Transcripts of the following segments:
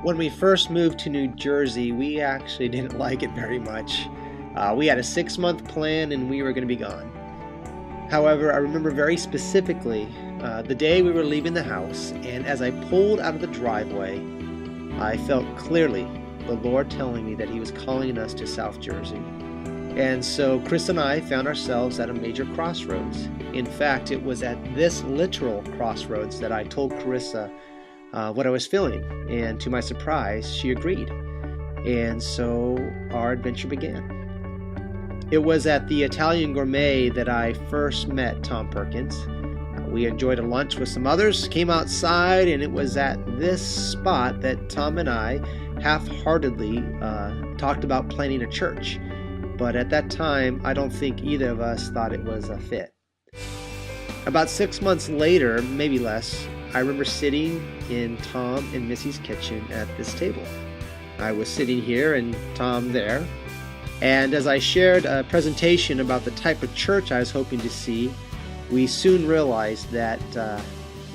When we first moved to New Jersey, we actually didn't like it very much. We had a 6-month plan and we were going to be gone. However, I remember very specifically the day we were leaving the house, and as I pulled out of the driveway, I felt clearly the Lord telling me that He was calling us to South Jersey. And so Chris and I found ourselves at a major crossroads. In fact, it was at this literal crossroads that I told Carissa what I was feeling, and to my surprise, she agreed. And so our adventure began. It was at the Italian Gourmet that I first met Tom Perkins. We enjoyed a lunch with some others, came outside, and it was at this spot that Tom and I half-heartedly talked about planting a church. But at that time, I don't think either of us thought it was a fit. About 6 months later, maybe less, I remember sitting in Tom and Missy's kitchen at this table. I was sitting here and Tom there. And as I shared a presentation about the type of church I was hoping to see, we soon realized that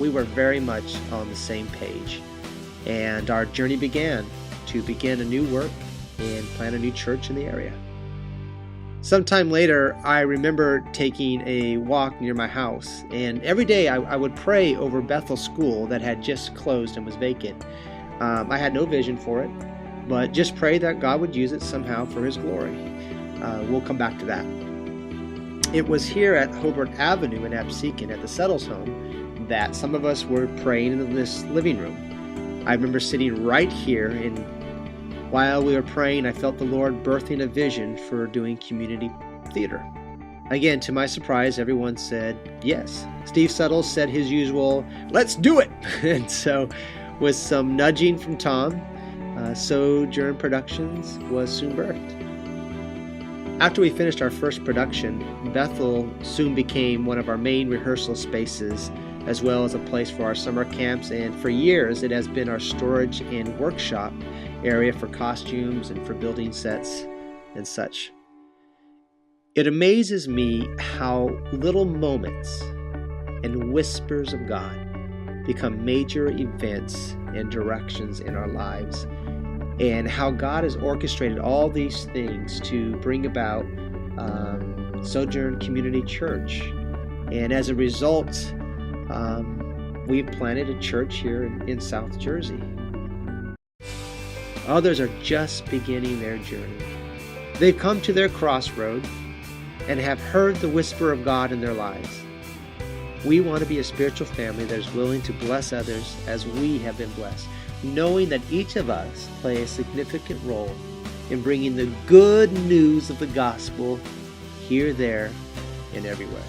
we were very much on the same page. And our journey began to begin a new work and plant a new church in the area. Sometime later, I remember taking a walk near my house, and every day I would pray over Bethel School that had just closed and was vacant. I had no vision for it, but just pray that God would use it somehow for His glory. We'll come back to that. It was here at Hobart Avenue in Absecon at the Settles home that some of us were praying in this living room. I remember sitting right here, and while we were praying, I felt the Lord birthing a vision for doing community theater. Again, to my surprise, everyone said yes. Steve Settles said his usual, "Let's do it!" And so, with some nudging from Tom, Sojourn Productions was soon birthed. After we finished our first production, Bethel soon became one of our main rehearsal spaces, as well as a place for our summer camps, and for years it has been our storage and workshop area for costumes and for building sets and such. It amazes me how little moments and whispers of God become major events and directions in our lives, and how God has orchestrated all these things to bring about Sojourn Community Church. And as a result, we've planted a church here in South Jersey. Others are just beginning their journey. They've come to their crossroad and have heard the whisper of God in their lives. We want to be a spiritual family that is willing to bless others as we have been blessed, knowing that each of us play a significant role in bringing the good news of the gospel here, there, and everywhere.